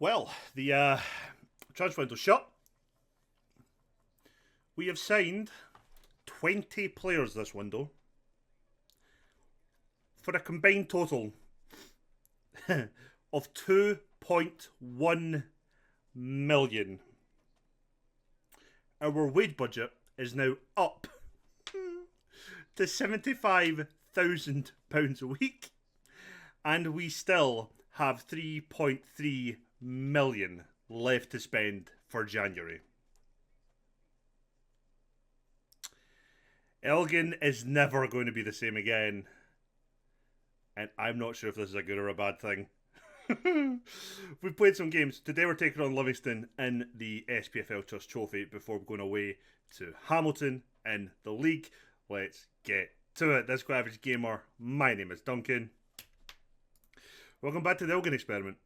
Well, the transfer window shut. We have signed 20 players this window for a combined total of 2.1 million. Our wage budget is now up to £75,000 a week, and we still have 3.3 million left to spend for January. Elgin is never going to be the same again, and I'm not sure if this is a good or a bad thing. We've played some games. Today we're taking on Livingston in the SPFL Trust Trophy before we're going away to Hamilton in the league. Let's get to it. This is Average Gamer. My name is Duncan. Welcome back to the Elgin Experiment.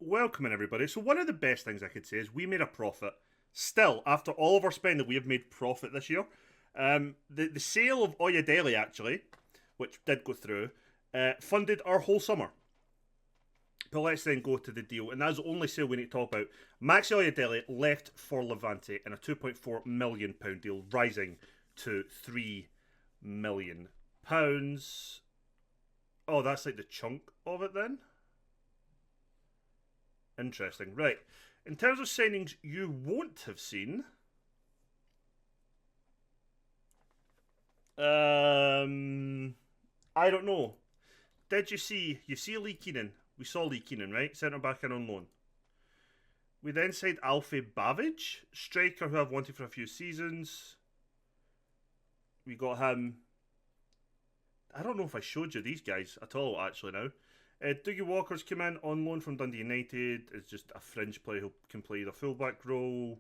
Welcome in, everybody. So one of the best things I could say is we made a profit. Still, after all of our spending, we have made profit this year. The sale of Oyedele, actually, which did go through, funded our whole summer. But let's then go to the deal, and that's the only sale we need to talk about. Maxi Oyedele left for Levante in a £2.4 million deal, rising to £3 million. Oh, that's like the chunk of it then? Interesting. Right. In terms of signings you won't have seen, I don't know. Did you see Lee Keenan? We saw Lee Keenan, right? Centre back in on loan. We then signed Alfie Bavic, striker who I've wanted for a few seasons. We got him. I don't know if I showed you these guys at all, actually, now. Dougie Walker's come in on loan from Dundee United. Is just a fringe player who can play the fullback role.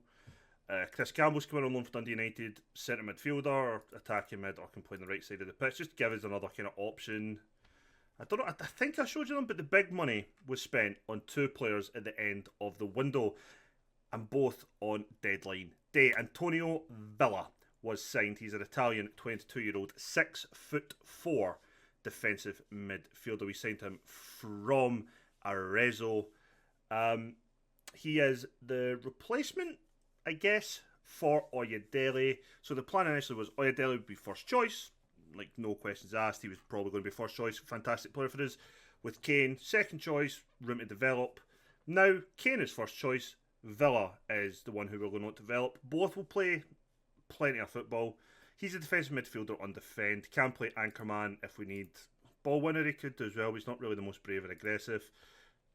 Chris Campbell's come in on loan from Dundee United. Centre midfielder, or attacking mid, or can play on the right side of the pitch. Just to give us another kind of option. I don't know, I think I showed you them, but the big money was spent on two players at the end of the window, and both on deadline day. Antonio Villa was signed. He's an Italian 22-year-old, 6'4" defensive midfielder. We signed him from Arezzo. He is the replacement, I guess, for Oyedele. So the plan initially was Oyedele would be first choice. Like, no questions asked. He was probably going to be first choice. Fantastic player for us. With Kane, second choice, room to develop. Now, Kane is first choice. Villa is the one who we're going to want to develop. Both will play plenty of football. He's a defensive midfielder on defend. Can play anchorman if we need. Ball winner he could do as well. He's not really the most brave and aggressive.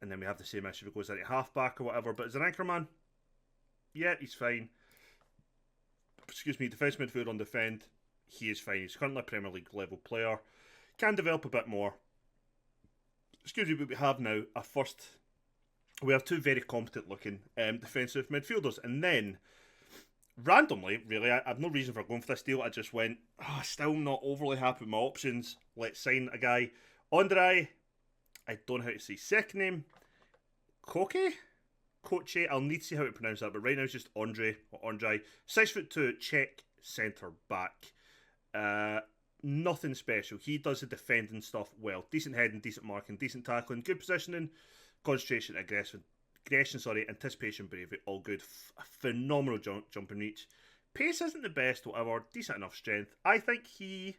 And then we have the same issue if he goes into half-back or whatever. But as an anchorman, yeah, he's fine. Excuse me, defensive midfielder on defend. He is fine. He's currently a Premier League level player. Can develop a bit more. Excuse me, but we have now we have two very competent looking defensive midfielders. And then, randomly, really, I have no reason for going for this deal. I just went, still not overly happy with my options. Let's sign a guy. Andre, I don't know how to say second name. Koche? I'll need to see how to pronounce that, but right now it's just Andre. 6'2", Czech centre back. Nothing special. He does the defending stuff well. Decent heading, decent marking, decent tackling, good positioning, concentration, aggression, anticipation, bravery, all good. Phenomenal jumping reach. Pace isn't the best, whatever. Decent enough strength. I think he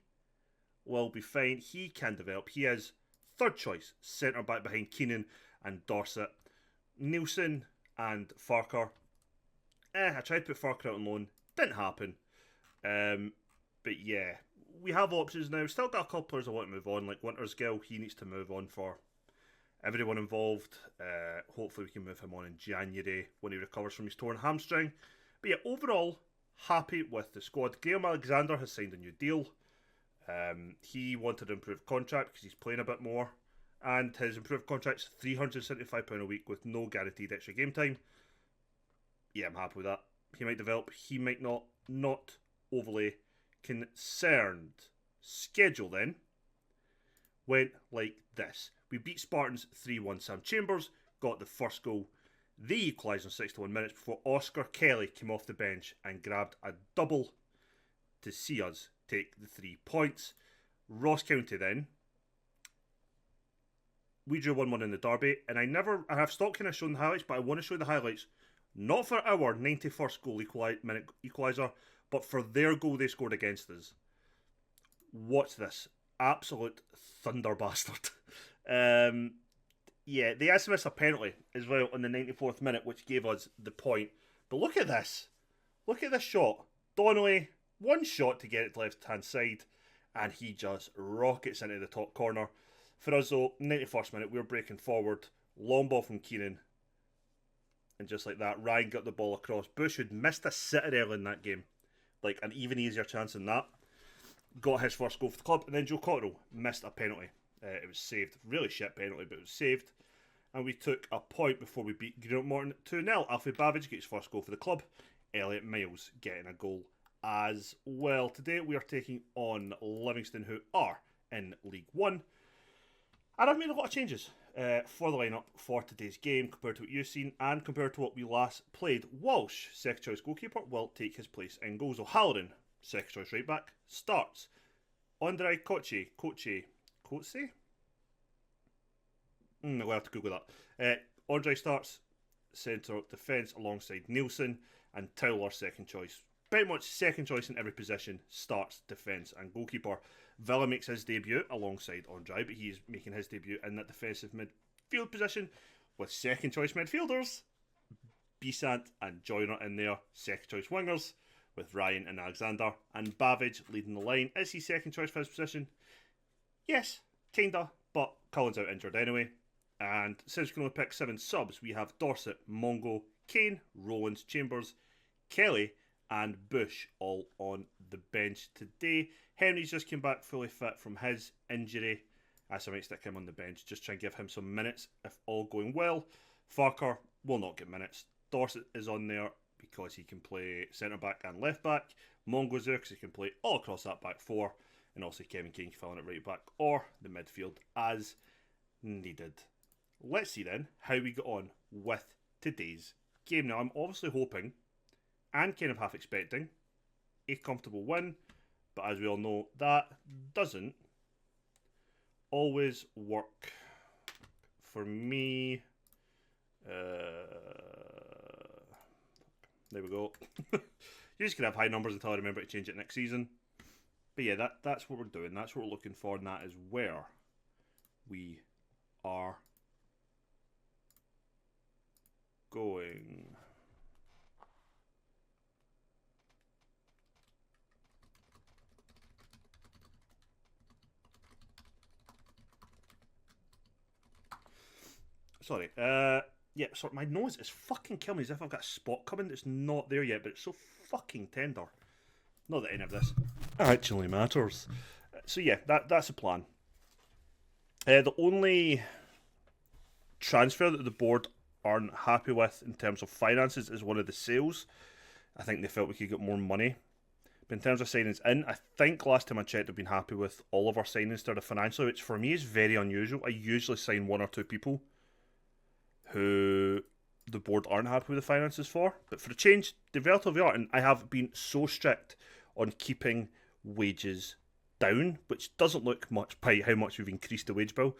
will be fine. He can develop. He is third choice centre back behind Keenan and Dorset. Nielsen and Farker. I tried to put Farker out on loan. Didn't happen. But yeah, we have options now. Still got a couple players I want to move on. Like Wintersgill, he needs to move on for everyone involved. Hopefully we can move him on in January when he recovers from his torn hamstring. But yeah, overall, happy with the squad. Graham Alexander has signed a new deal. He wanted to improve contract because he's playing a bit more. And his improved contract's £375 a week with no guaranteed extra game time. Yeah, I'm happy with that. He might develop, he might not. Not overly concerned. Schedule then went like this. We beat Spartans 3-1. Sam Chambers got the first goal. They equalised in 61 minutes before Oscar Kelly came off the bench and grabbed a double to see us take the 3 points. Ross County then. We drew 1-1 in the derby, and I have stopped kind of showing the highlights, but I want to show the highlights not for our 91st goal minute equaliser, but for their goal they scored against us. Watch this. Absolute thunder bastard. Yeah, they asked us a penalty as well in the 94th minute, which gave us the point. But look at this. Look at this shot. Donnelly, one shot to get it to left-hand side, and he just rockets into the top corner. For us, though, 91st minute, we're breaking forward. Long ball from Keenan. And just like that, Ryan got the ball across. Bush, who'd missed a sitter early in that game. Like, an even easier chance than that. Got his first goal for the club. And then Joe Cotterill missed a penalty. It was saved. Really shit penalty, but it was saved. And we took a point before we beat Greenock Morton 2-0. Alfie Babbage gets first goal for the club. Elliot Miles getting a goal as well. Today we are taking on Livingston, who are in League One. And I've made a lot of changes for the lineup for today's game compared to what you've seen and compared to what we last played. Walsh, second choice goalkeeper, will take his place in goals. O'Halloran, second choice right back, starts. Andrei Coetzee? We'll have to Google that. Andre starts centre defence alongside Nielsen, and Towler second choice. Pretty much second choice in every position, starts defence and goalkeeper. Villa makes his debut alongside Andre, but he's making his debut in that defensive midfield position with second choice midfielders, Besant and Joyner in there, second choice wingers with Ryan and Alexander, and Babbage leading the line. Is he second choice for his position? Yes, kinda, but Cullen's out injured anyway. And since we can only pick 7 subs, we have Dorset, Mongo, Kane, Rowlands, Chambers, Kelly, and Bush all on the bench today. Henry's just came back fully fit from his injury. I might stick him on the bench, just try and give him some minutes if all going well. Farker will not get minutes. Dorset is on there because he can play centre-back and left-back. Mongo's there because he can play all across that back four. And also Kevin King filling it right back or the midfield as needed. Let's see then how we get on with today's game. Now, I'm obviously hoping and kind of half expecting a comfortable win, but as we all know, that doesn't always work for me. There we go. You just can have high numbers until I remember to change it next season. But yeah, that's what we're doing. That's what we're looking for, and that is where we are going. Sorry. Yeah, sorry, my nose is fucking killing me as if I've got a spot coming that's not there yet, but it's so fucking tender. Not that any of this actually matters. So yeah, that's the plan. The only transfer that the board aren't happy with in terms of finances is one of the sales. I think they felt we could get more money. But in terms of signings in, I think last time I checked they've been happy with all of our signings that are financially, which for me is very unusual. I usually sign 1 or 2 people who the board aren't happy with the finances for. But for a change, they relatively are. And I have been so strict on keeping wages down, which doesn't look much by how much we've increased the wage bill.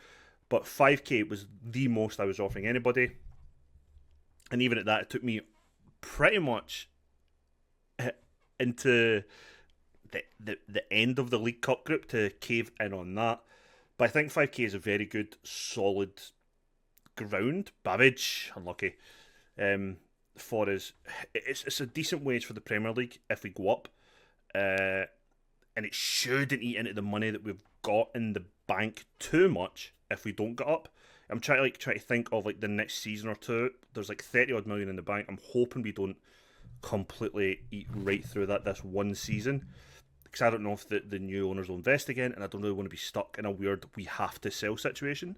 But 5k was the most I was offering anybody. And even at that, it took me pretty much into the end of the League Cup group to cave in on that. But I think 5k is a very good, solid ground. Babbage, unlucky. For us, it's a decent wage for the Premier League if we go up. And it shouldn't eat into the money that we've got in the bank too much if we don't get up. I'm trying to think of like the next season or two. There's like 30 odd million in the bank. I'm hoping we don't completely eat right through that this one season, because I don't know if the new owners will invest again, and I don't really want to be stuck in a weird we have to sell situation.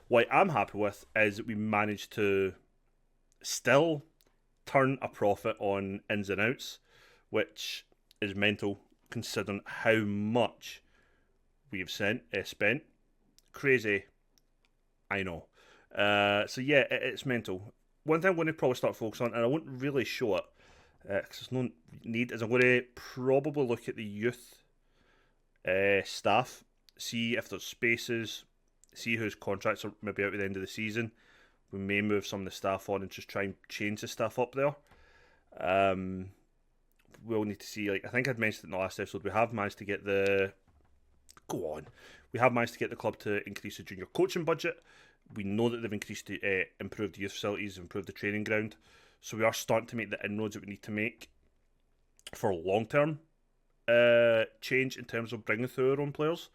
What I'm happy with is that we managed to still turn a profit on ins and outs, which is mental considering how much we've spent. Crazy, I know. So yeah, it's mental. One thing I'm going to probably start focusing on, and I won't really show it Because there's no need. As I'm going to probably look at the youth staff, see if there's spaces, see whose contracts are maybe out at the end of the season. We may move some of the staff on and just try and change the staff up there. We'll need to see. Like I think I'd mentioned in the last episode, we have managed to get the We have managed to get the club to increase the junior coaching budget. We know that they've improved the youth facilities, improved the training ground. So we are starting to make the inroads that we need to make for long-term change in terms of bringing through our own players.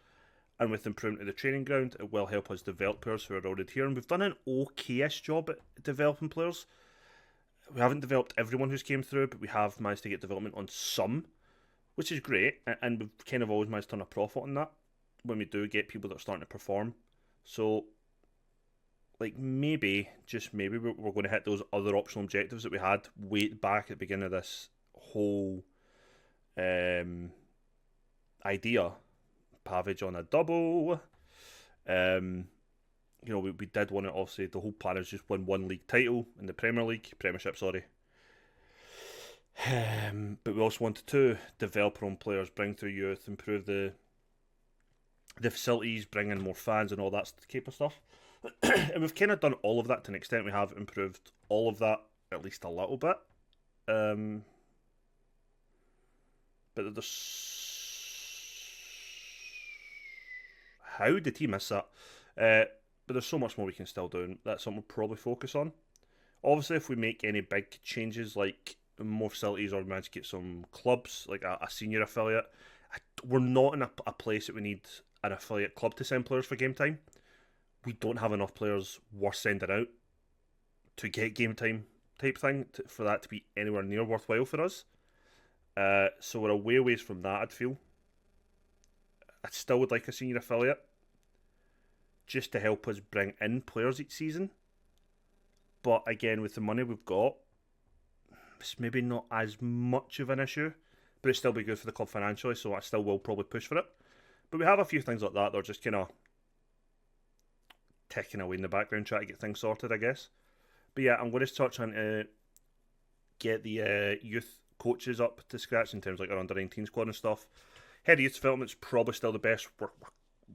And with improvement of the training ground, it will help us develop players who are already here. And we've done an okay-ish job at developing players. We haven't developed everyone who's came through, but we have managed to get development on some, which is great. And we've kind of always managed to turn a profit on that when we do get people that are starting to perform. So, like, maybe, just maybe, we're going to hit those other optional objectives that we had way back at the beginning of this whole idea. Pavage on a double. You know, we did want to, obviously, the whole plan is just win one league title in the Premiership, sorry. But we also wanted to develop our own players, bring through youth, improve the facilities, bring in more fans and all that type of stuff. And we've kind of done all of that to an extent. We have improved all of that at least a little bit. But there's... How did he miss that? But there's so much more we can still do, and that's something we'll probably focus on. Obviously, if we make any big changes, like more facilities or we manage to get some clubs, like a senior affiliate, we're not in a place that we need an affiliate club to send players for game time. We don't have enough players worth sending out to get game time type thing for that to be anywhere near worthwhile for us. So we're a ways from that, I'd feel. I still would like a senior affiliate just to help us bring in players each season. But again, with the money we've got, it's maybe not as much of an issue, but it'd still be good for the club financially, so I still will probably push for it. But we have a few things like that that are just kind of ticking away in the background, trying to get things sorted, I guess. But yeah, I'm going to start trying to get the youth coaches up to scratch in terms of like our under-19 squad and stuff. Head of youth development's probably still the best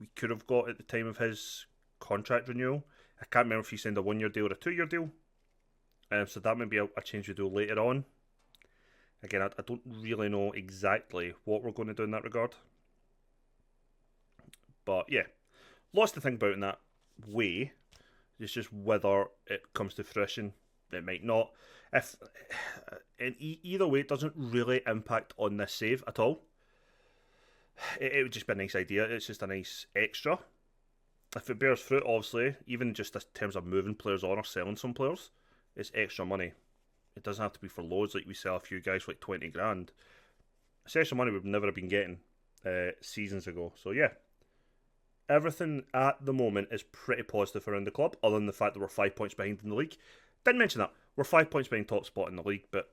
we could have got at the time of his contract renewal. I can't remember if he signed a 1-year deal or a 2-year deal. So that may be a change we do later on. Again, I don't really know exactly what we're going to do in that regard. But yeah, lots to think about in that way. It's just whether it comes to fruition. It might not. Either way, it doesn't really impact on this save at all. It would just be a nice idea. It's just a nice extra. If it bears fruit, obviously, even just in terms of moving players on or selling some players, it's extra money. It doesn't have to be for loads like we sell a few guys for like 20 grand. It's extra money we've never been getting seasons ago. So yeah, everything at the moment is pretty positive around the club, other than the fact that we're 5 points behind in the league. Didn't mention that. We're 5 points behind top spot in the league, but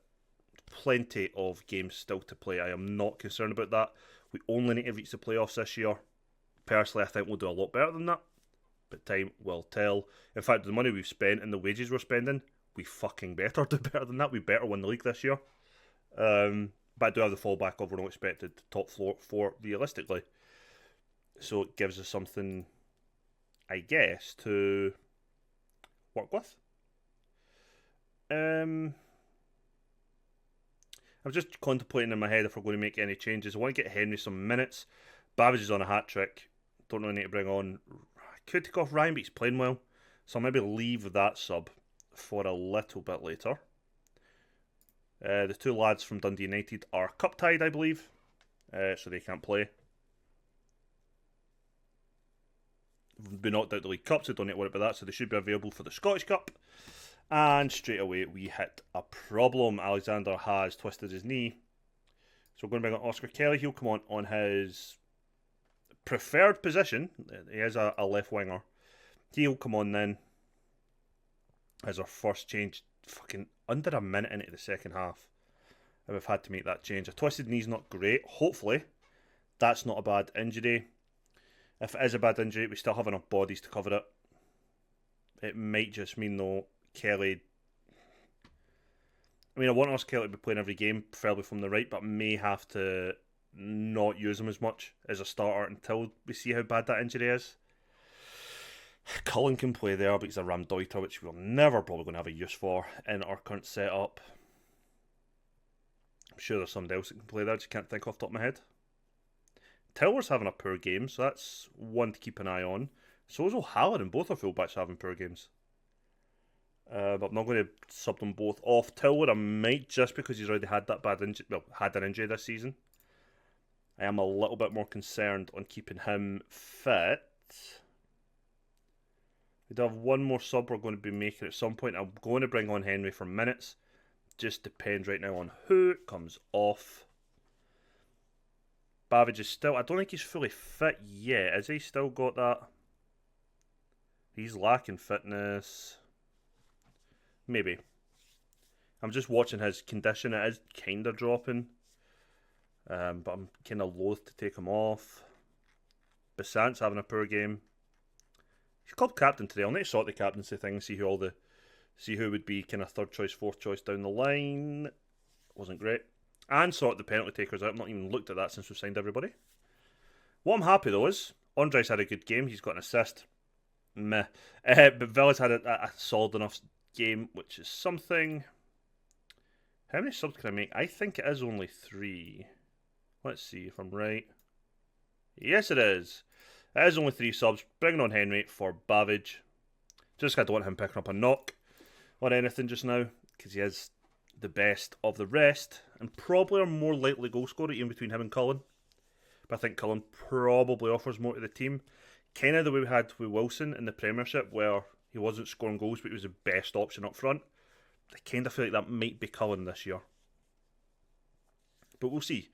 plenty of games still to play. I am not concerned about that. We only need to reach the playoffs this year. Personally, I think we'll do a lot better than that. But time will tell. In fact, the money we've spent and the wages we're spending, we fucking better do better than that. We better win the league this year. But I do have the fallback of we're not expected top 4 realistically. So it gives us something, I guess, to work with. I'm just contemplating in my head if we're going to make any changes. I want to get Henry some minutes. Babbage is on a hat-trick. Don't really need to bring on... I could take off Ryan, but he's playing well. So I'll maybe leave that sub for a little bit later. The two lads from Dundee United are cup-tied, I believe. So they can't play. We've been knocked out the League Cup, so don't need to worry about that. So they should be available for the Scottish Cup. And straight away, we hit a problem. Alexander has twisted his knee. So we're going to bring on Oscar Kelly. He'll come on his preferred position. He is a left winger. He'll come on then as our first change. Fucking under a minute into the second half. And we've had to make that change. A twisted knee's not great. Hopefully, that's not a bad injury. If it is a bad injury, we still have enough bodies to cover it. It might just mean, though, Kelly... I mean, I want Kelly to be playing every game, preferably from the right, but may have to not use him as much as a starter until we see how bad that injury is. Cullen can play there, but he's a Ramdeuter, which we're never probably going to have a use for in our current setup. I'm sure there's somebody else that can play there, I just can't think off the top of my head. Towler's having a poor game, so that's one to keep an eye on. So is O'Halloran, both our fullbacks having poor games. But I'm not going to sub them both off. Towler, I might, just because he's already had that bad injury, well, had an injury this season. I am a little bit more concerned on keeping him fit. We do have one more sub we're going to be making at some point. I'm going to bring on Henry for minutes. Just depends right now on who comes off. Babbage is still... I don't think he's fully fit yet. Has he still got that? He's lacking fitness. Maybe. I'm just watching his condition. It is kind of dropping. But I'm kind of loath to take him off. Bissant's having a poor game. He's club captain today. I'll need to sort the captaincy thing, see who would be kind of third choice, fourth choice down the line. Wasn't great. And sort the penalty takers out. I've not even looked at that since we've signed everybody. What I'm happy though is Andres had a good game. He's got an assist. Meh. But Villa's had a solid enough game, which is something. How many subs can I make? I think it is only 3. Let's see if I'm right. Yes, it is. It is only 3 subs. Bringing on Henry for Babbage. Just I don't want him picking up a knock or anything just now, because he is the best of the rest, and probably our more likely goal scorer, even between him and Cullen. But I think Cullen probably offers more to the team. Kind of the way we had with Wilson in the Premiership, where he wasn't scoring goals, but he was the best option up front. I kind of feel like that might be Cullen this year. But we'll see.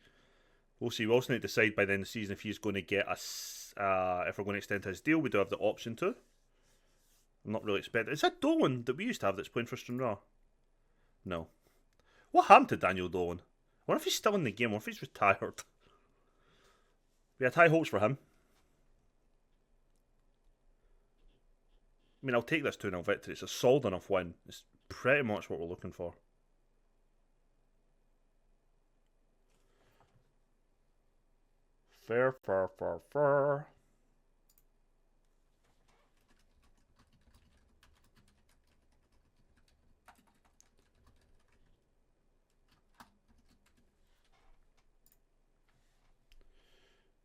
We'll see. We also need to decide by the end of the season if he's going to get us, if we're going to extend his deal. We do have the option to. I'm not really expecting. Is that Dolan that we used to have that's playing for Stranraer? No. What happened to Daniel Dolan? I wonder if he's still in the game or if he's retired. We had high hopes for him. I mean, I'll take this 2-0 victory. It's a solid enough win. It's pretty much what we're looking for. Fair.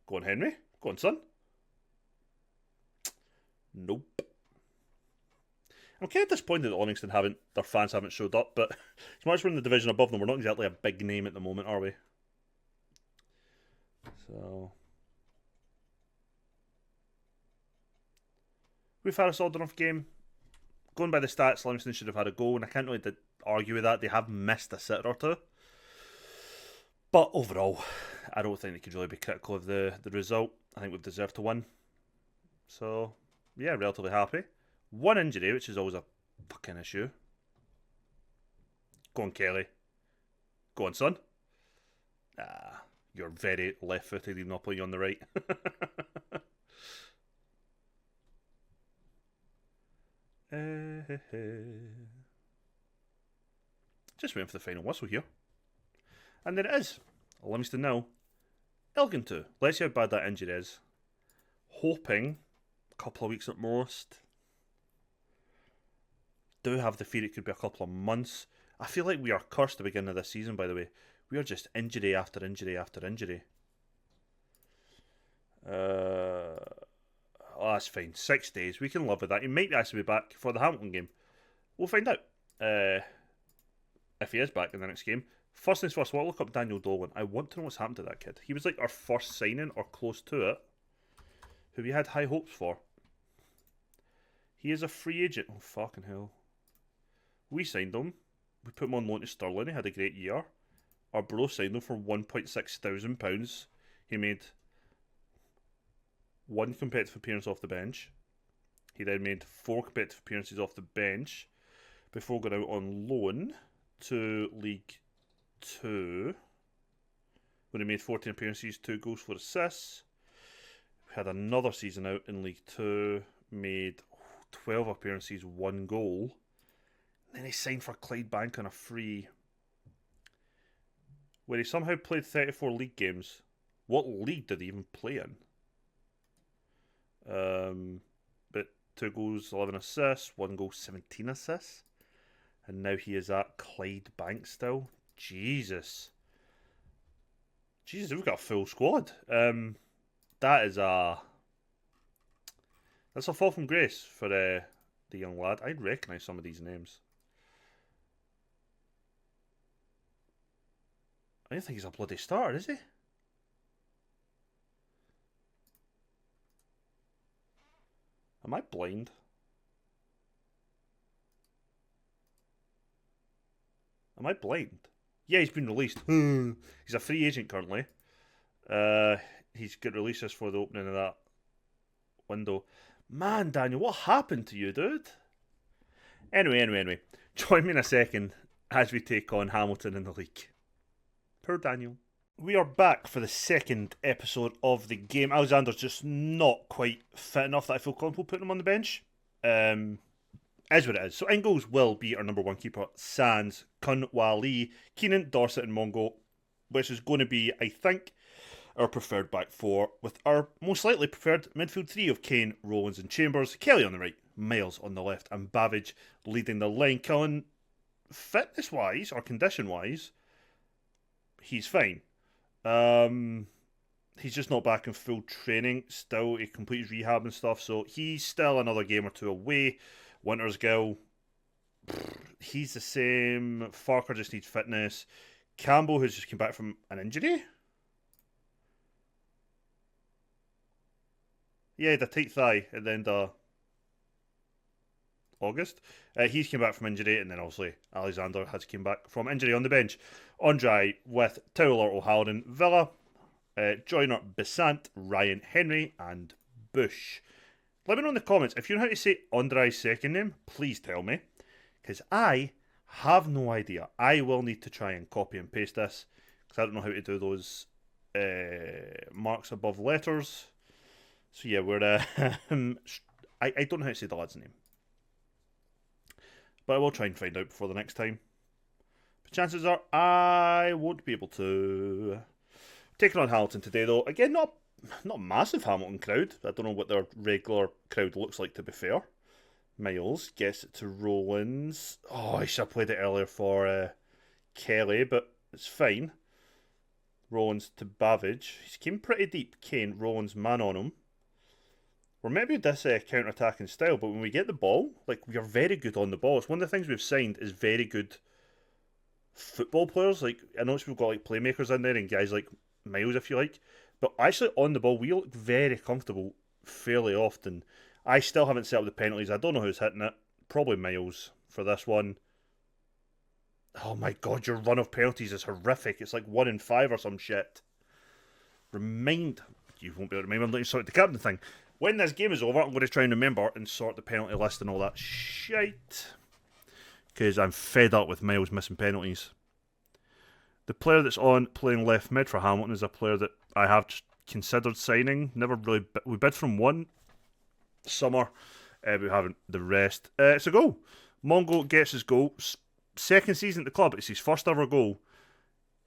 Go on, Henry. Go on, son. Nope. I'm kind of disappointed that Livingston their fans haven't showed up, but as much as we're in the division above them, we're not exactly a big name at the moment, are we? So we've had a solid enough game. Going by the stats, Livingston should have had a goal, and I can't really argue with that. They have missed a sitter or two. But overall, I don't think they could really be critical of the result. I think we've deserved to win. So, yeah, relatively happy. One injury, which is always a fucking issue. Go on, Kelly. Go on, son. You're very left-footed, even not playing on the right. Just waiting for the final whistle here. And there it is. Livingston 0. Elgin 2. Let's see how bad that injury is. Hoping a couple of weeks at most. Do have the fear it could be a couple of months. I feel like we are cursed at the beginning of this season, by the way. We are just injury after injury after injury. Oh, that's fine. 6 days. We can live with that. He might actually be back for the Hamilton game. We'll find out. If he is back in the next game. First things first, we'll look up Daniel Dolan. I want to know what's happened to that kid. He was like our first signing, or close to it, who we had high hopes for. He is a free agent. Oh, fucking hell. We signed him. We put him on loan to Stirling. He had a great year. Our bro signed him for £1,600. He made 1 competitive appearance off the bench. He then made 4 competitive appearances off the bench before going out on loan to League 2, when he made 14 appearances, 2 goals, 4 assists. We had another season out in League 2, made 12 appearances, 1 goal. And then he signed for Clydebank on a free. where he somehow played 34 league games. What league did he even play in? But 2 goals, 11 assists, 1 goal, 17 assists. And now he is at Clydebank still. Jesus. Jesus, we've got a full squad. That's a fall from grace for the young lad. I'd recognise some of these names. I don't think he's a bloody starter, is he? Am I blind? Am I blind? Yeah, he's been released. He's a free agent currently. He's got releases for the opening of that window. Man, Daniel, what happened to you, dude? Anyway. Join me in a second as we take on Hamilton in the league. Poor Daniel. We are back for the second episode of the game. Alexander's just not quite fit enough that I feel comfortable putting him on the bench. Is what it is. So in goals will be our number 1 keeper, Sans, Kunwali, Keenan, Dorset and Mongo, which is going to be, I think, our preferred back 4, with our most likely preferred midfield 3 of Kane, Rowlands and Chambers, Kelly on the right, Miles on the left and Babbage leading the line. Cullen, fitness-wise, or condition-wise, he's fine. He's just not back in full training still. He completes rehab and stuff, so he's still another game or 2 away. Winter's Gill, he's the same. Farker just needs fitness. Campbell, who's just came back from an injury. Yeah, the tight thigh at the end of August. He's came back from injury, and then obviously Alexander has came back from injury on the bench. On dry with Towler, O'Halloran, Villa, Joyner, Besant, Ryan, Henry, and Bush. Let me know in the comments, if you know how to say Andrei's second name, please tell me, because I have no idea. I will need to try and copy and paste this, because I don't know how to do those marks above letters. So yeah, we're I don't know how to say the lad's name, but I will try and find out before the next time. But chances are I won't be able to. Taking on Hamilton today, though. Again, not a massive Hamilton crowd. I don't know what their regular crowd looks like, to be fair. Miles gets it to Rowlands. Oh, I should have played it earlier for Kelly, but it's fine. Rowlands to Babbage. He's came pretty deep. Kane, Rowlands, man on him. We're maybe this counter-attacking style, but when we get the ball, like, we are very good on the ball. It's one of the things we've signed is very good football players. Like, I notice we've got like playmakers in there and guys like Miles, if you like. But actually on the ball, we look very comfortable fairly often. I still haven't set up the penalties. I don't know who's hitting it. Probably Miles for this one. Oh my god, your run of penalties is horrific. It's like 1 in 5 or some shit. You won't be able to remember. I'm letting you sort the captain thing. When this game is over, I'm going to try and remember and sort the penalty list and all that shite. Because I'm fed up with Miles missing penalties. The player that's on playing left mid for Hamilton is a player that I have considered signing. Never really. We bid from one summer. We haven't the rest. It's a goal. Mongo gets his goal. Second season at the club. It's his first ever goal.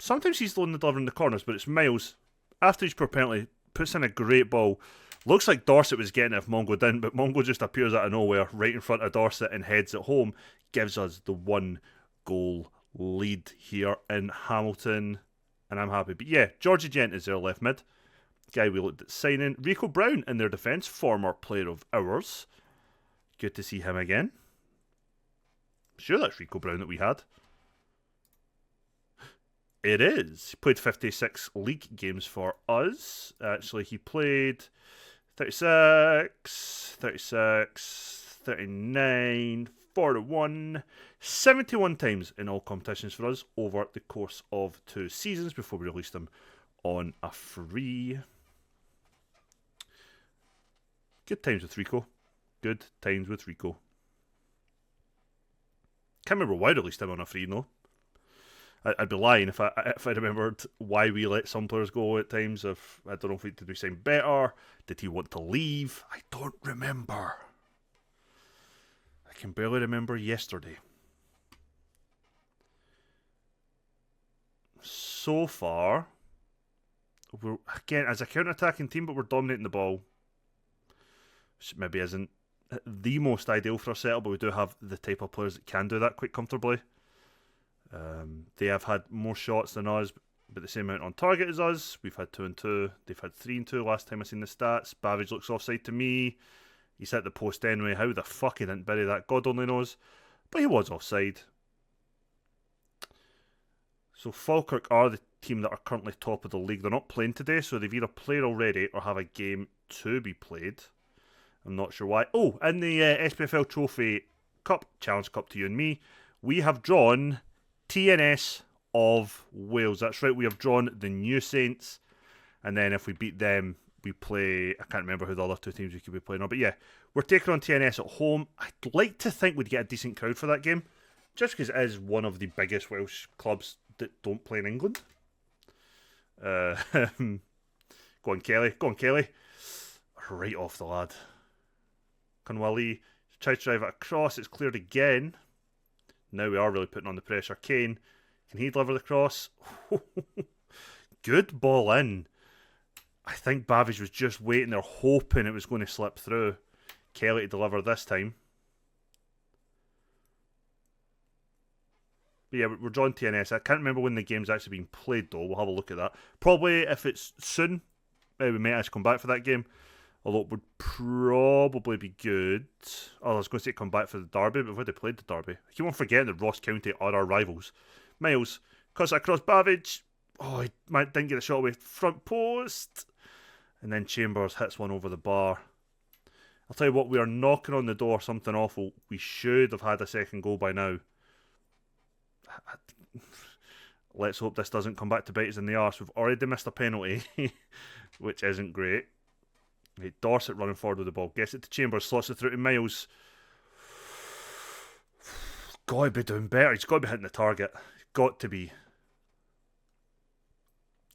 Sometimes he's the one delivering the corners, but it's Miles. After each poor penalty, puts in a great ball. Looks like Dorset was getting it if Mongo didn't, but Mongo just appears out of nowhere right in front of Dorset and heads it home. Gives us the 1 goal lead here in Hamilton, and I'm happy. But yeah, Georgie Gent is their left mid. Guy we looked at signing. Rico Brown in their defence, former player of ours. Good to see him again. Sure, that's Rico Brown that we had. It is. He played 56 league games for us. Actually, he played 36, 39, 41, 71 times in all competitions for us over the course of 2 seasons before we released him on a free. Good times with Rico. Good times with Rico. Can't remember why I released him on a free, no. I'd be lying if I remembered why we let some players go at times. If I don't know if did we sign better, did he want to leave? I don't remember. I can barely remember yesterday. so far, we're, again, as a counter-attacking team, but we're dominating the ball. Which maybe isn't the most ideal for our setup, but we do have the type of players that can do that quite comfortably. They have had more shots than us, but the same amount on target as us. We've had 2 and 2. They've had 3 and 2 last time I seen the stats. Babbage looks offside to me. He's hit the post anyway. How the fuck he didn't bury that, God only knows. But he was offside. So Falkirk are the team that are currently top of the league. They're not playing today, so they've either played already or have a game to be played. I'm not sure why. Oh, in the SPFL Trophy Cup, Challenge Cup to you and me, we have drawn TNS of Wales. That's right, we have drawn the New Saints. And then if we beat them, we play... I can't remember who the other 2 teams we could be playing on. But yeah, we're taking on TNS at home. I'd like to think we'd get a decent crowd for that game. Just because it is one of the biggest Welsh clubs that don't play in England. Go on, Kelly. Go on, Kelly. Right off the lad. Conwally tries to drive it across. It's cleared again. Now we are really putting on the pressure. Kane, can he deliver the cross? Good ball in. I think Babbage was just waiting there, hoping it was going to slip through. Kelly to deliver this time. But yeah, we're drawing TNS. I can't remember when the game's actually being played, though. We'll have a look at that. Probably if it's soon, we might actually come back for that game. Although it would probably be good. Oh, I was going to say come back for the derby, but we've already played the derby. I keep on forgetting that Ross County are our rivals. Miles cuts across Babbage. Oh, he didn't get the shot away. Front post. And then Chambers hits one over the bar. I'll tell you what, we are knocking on the door something awful. We should have had a second goal by now. Let's hope this doesn't come back to bite us in the arse. We've already missed a penalty, which isn't great. Right, Dorset running forward with the ball. Gets it to Chambers, slots it through to Miles. Got to be doing better. He's got to be hitting the target. He's got to be.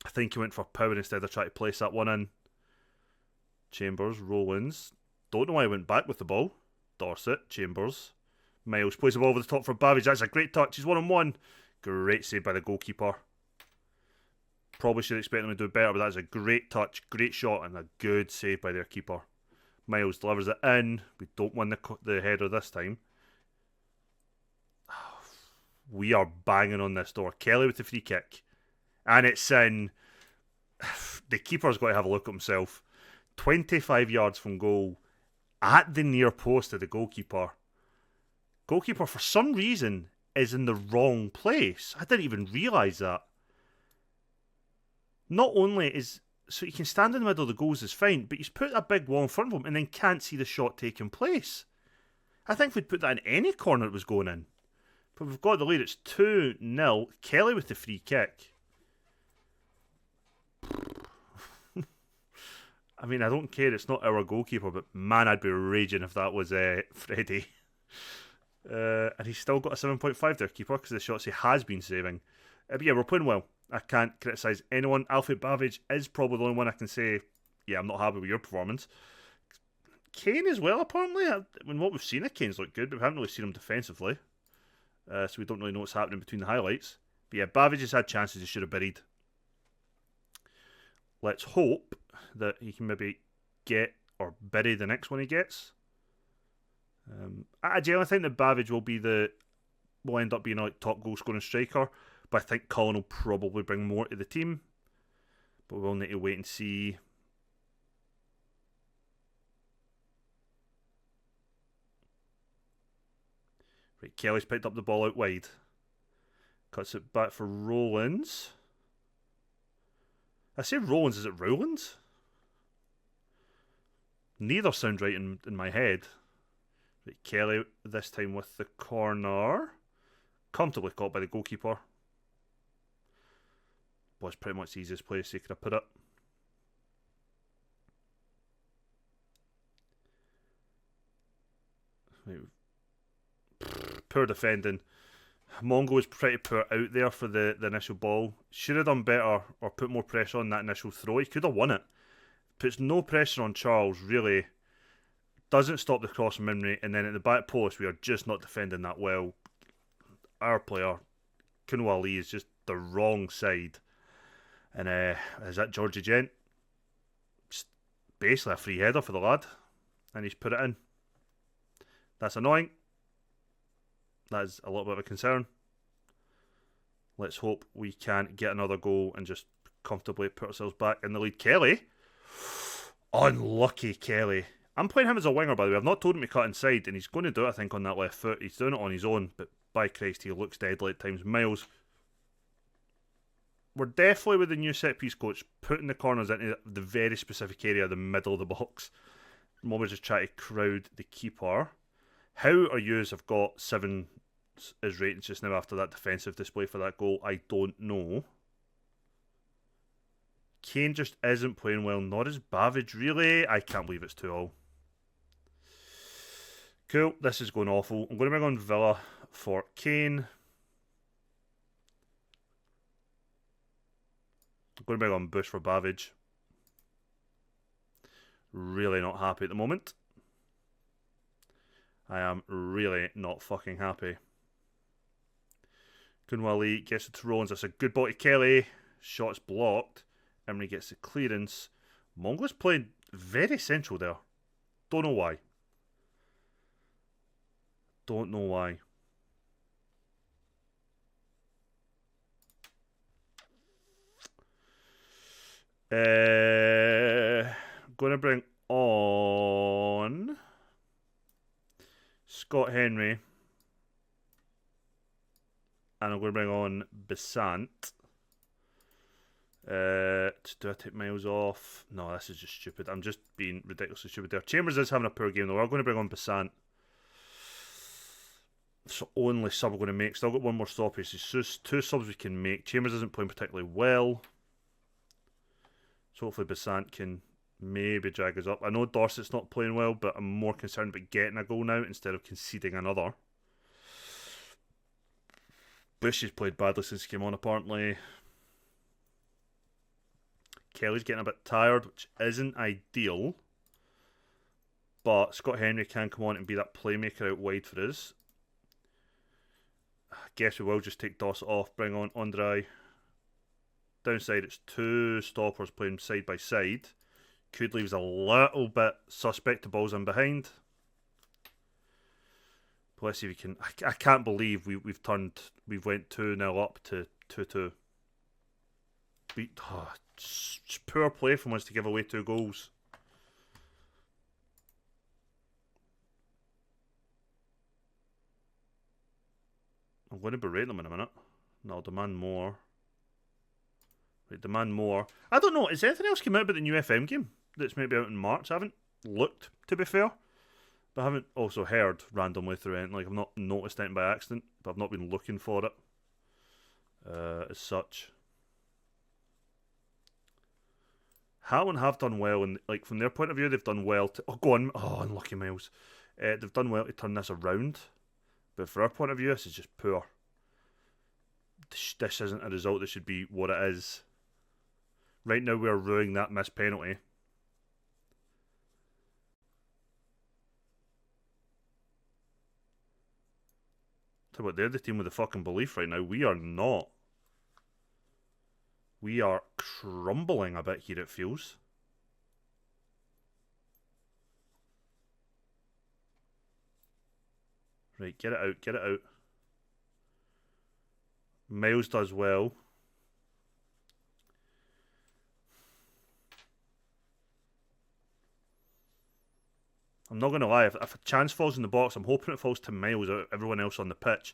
I think he went for power instead of trying to place that one in. Chambers, Rowlands. Don't know why he went back with the ball. Dorset, Chambers. Miles plays the ball over the top for Babbage. That's a great touch. He's 1-on-1. Great save by the goalkeeper. Probably should expect him to do better, but that's a great touch, great shot, and a good save by their keeper. Miles delivers it in. We don't win the header this time. We are banging on this door. Kelly with the free kick. And it's in. The keeper's got to have a look at himself. 25 yards from goal. At the near post of the goalkeeper. Goalkeeper, for some reason, is in the wrong place. I didn't even realise that. Not only is... So he can stand in the middle of the goals is fine, but he's put a big wall in front of him and then can't see the shot taking place. I think if we'd put that in any corner it was going in. But we've got the lead. It's 2-0. Kelly with the free kick. I mean, I don't care. It's not our goalkeeper, but man, I'd be raging if that was Freddie. And he's still got a 7.5 there, keeper, because of the shots he has been saving. But yeah, we're playing well. I can't criticise anyone. Alfie Babbage is probably the only one I can say, yeah, I'm not happy with your performance. Kane as well, apparently. I mean, what we've seen of Kane's looked good, but we haven't really seen him defensively. So we don't really know what's happening between the highlights. But yeah, Babbage has had chances he should have buried. Let's hope that he can maybe get or bury the next one he gets. I generally think that Babbage will end up being a top goal scoring striker, but I think Cullen will probably bring more to the team. But we'll need to wait and see. Right, Kelly's picked up the ball out wide. Cuts it back for Rowlands. I say Rowlands, is it Rowlands? Neither sound right in my head. Right, Kelly this time with the corner. Comfortably caught by the goalkeeper. Was pretty much the easiest place he could have put it. Poor defending. Mongo was pretty poor out there for the initial ball. Should have done better or put more pressure on that initial throw. He could have won it. Puts no pressure on Charles, really. Doesn't stop the cross from Mimri. And then at the back post, we are just not defending that well. Our player, Kunwali, is just the wrong side. And is that Georgie Gent? Just basically a free header for the lad. And he's put it in. That's annoying. That is a little bit of a concern. Let's hope we can get another goal and just comfortably put ourselves back in the lead. Kelly. Unlucky Kelly. I'm playing him as a winger, by the way. I've not told him to cut inside, and he's going to do it, I think, on that left foot. He's doing it on his own, but by Christ, he looks deadly at times. Miles. We're definitely, with the new set-piece coach, putting the corners into the very specific area, the middle of the box. We're just trying to crowd the keeper. How our U's have got 7 as ratings just now after that defensive display for that goal, I don't know. Kane just isn't playing well, nor is Babbage. Really? I can't believe it's 2-2. Cool, this is going awful. I'm going to bring on Villa for Kane. I'm going to bring on Bush for Babbage. Really not happy at the moment. I am really not fucking happy. Kunwali gets it to Rollins. That's a good ball to Kelly. Shot's blocked. Emery gets the clearance. Mongola's playing very central there. Don't know why. Don't know why. Going to bring on Scott Henry. And I'm going to bring on Besant. Do I take Miles off? No, this is just stupid. I'm just being ridiculously stupid there. Chambers is having a poor game though. I'm going to bring on Besant. It's the only sub we're going to make. Still got one more stoppage. It's just 2 subs we can make. Chambers isn't playing particularly well. So hopefully Besant can maybe drag us up. I know Dorset's not playing well, but I'm more concerned about getting a goal now instead of conceding another. Bush has played badly since he came on apparently. Kelly's getting a bit tired, which isn't ideal. But Scott Henry can come on and be that playmaker out wide for us. I guess we will just take Doss off, bring on Andre. Downside, it's 2 stoppers playing side by side. Could leave us a little bit suspect to balls in behind. But let's see if we can. I can't believe we've went 2-0 up to 2-2. Poor play from us to give away 2 goals. I'm going to berate them in a minute. And I'll demand more. Right, demand more. I don't know, is anything else come out about the new FM game that's maybe out in March? I haven't looked, to be fair. But I haven't also heard randomly through anything. Like, I've not noticed anything by accident, but I've not been looking for it as such. Howland have done well, and like from their point of view, they've done well to... Oh, go on. Oh, unlucky Miles. They've done well to turn this around. But for our point of view, this is just poor. This isn't a result that should be what it is. Right now, we're ruining that missed penalty. Tell you what, they're the team with the fucking belief right now. We are not. We are crumbling a bit here, it feels. Right, get it out, get it out. Miles does well. I'm not going to lie, if a chance falls in the box, I'm hoping it falls to Miles out of everyone else on the pitch.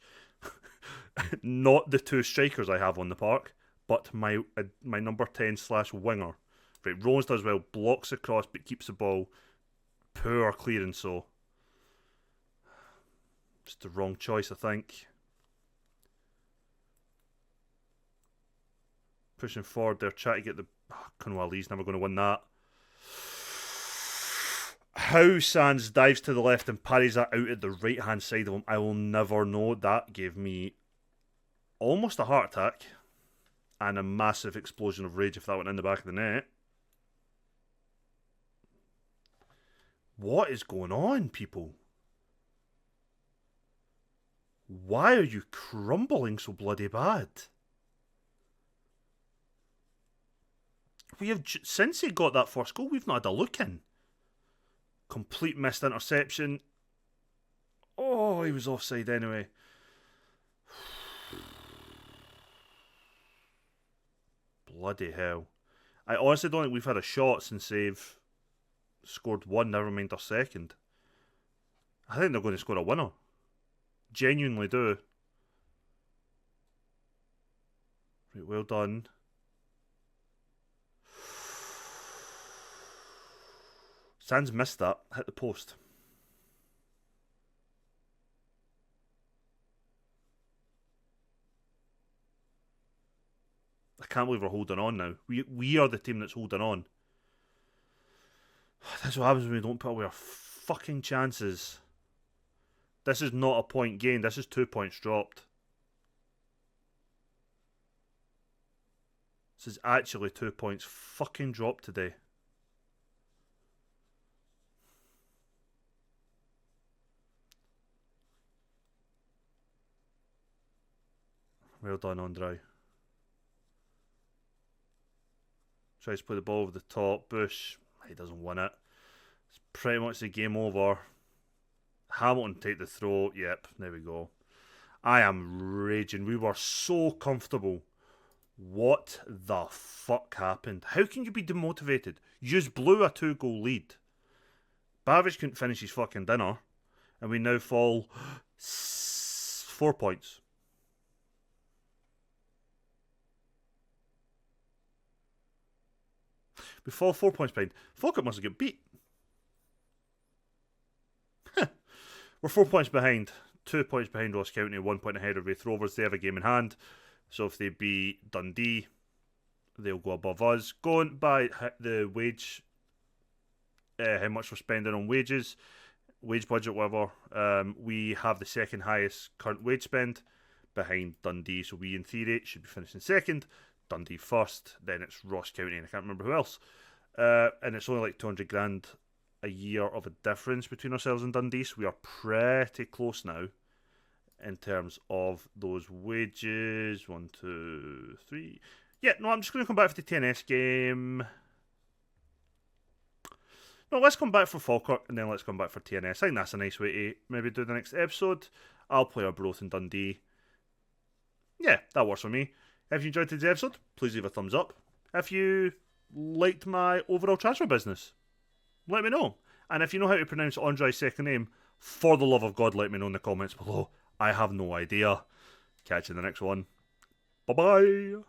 Not the 2 strikers I have on the park, but my number 10/winger. Right, Rose does well, blocks the cross but keeps the ball. Poor clearance, so. It's the wrong choice, I think. Pushing forward there, trying to get the... Oh, Kunwali's never going to win that. How Sands dives to the left and parries that out at the right-hand side of him, I will never know. That gave me almost a heart attack and a massive explosion of rage if that went in the back of the net. What is going on, people? Why are you crumbling so bloody bad? We have since he got that first goal, we've not had a look in. Complete missed interception. Oh, he was offside anyway. Bloody hell. I honestly don't think we've had a shot since they've scored one, never mind their second. I think they're going to score a winner. Genuinely do. Right, well done. Sands missed that. Hit the post. I can't believe we're holding on now. We are the team that's holding on. That's what happens when we don't put away our fucking chances. This is not a point gained. This is 2 points dropped. This is actually 2 points fucking dropped today. Well done, Andre. Tries to play the ball over the top. Bush, he doesn't win it. It's pretty much the game over. Hamilton take the throw. Yep, there we go. I am raging. We were so comfortable. What the fuck happened? How can you be demotivated? You just blew a 2-goal lead. Bavic couldn't finish his fucking dinner. And we now fall 4 points. We fall 4 points behind. Falkirk must have got beat. We're 4 points behind. 2 points behind Ross County, 1 point ahead of Raith Rovers. They have a game in hand. So if they beat Dundee, they'll go above us. Going by the wage, how much we're spending on wages, wage budget, whatever, we have the second highest current wage spend behind Dundee. So we, in theory, should be finishing second. Dundee first, then it's Ross County, and I can't remember who else. And it's only like 200 grand a year of a difference between ourselves and Dundee, so we are pretty close now in terms of those wages. 1, 2, 3. Yeah, no, I'm just going to come back for the TNS game. No, let's come back for Falkirk, and then let's come back for TNS. I think that's a nice way to maybe do the next episode. I'll play Arbroath and Dundee. Yeah, that works for me. If you enjoyed today's episode, please leave a thumbs up. If you liked my overall transfer business, let me know. And if you know how to pronounce Andre's second name, for the love of God, let me know in the comments below. I have no idea. Catch you in the next one. Bye-bye.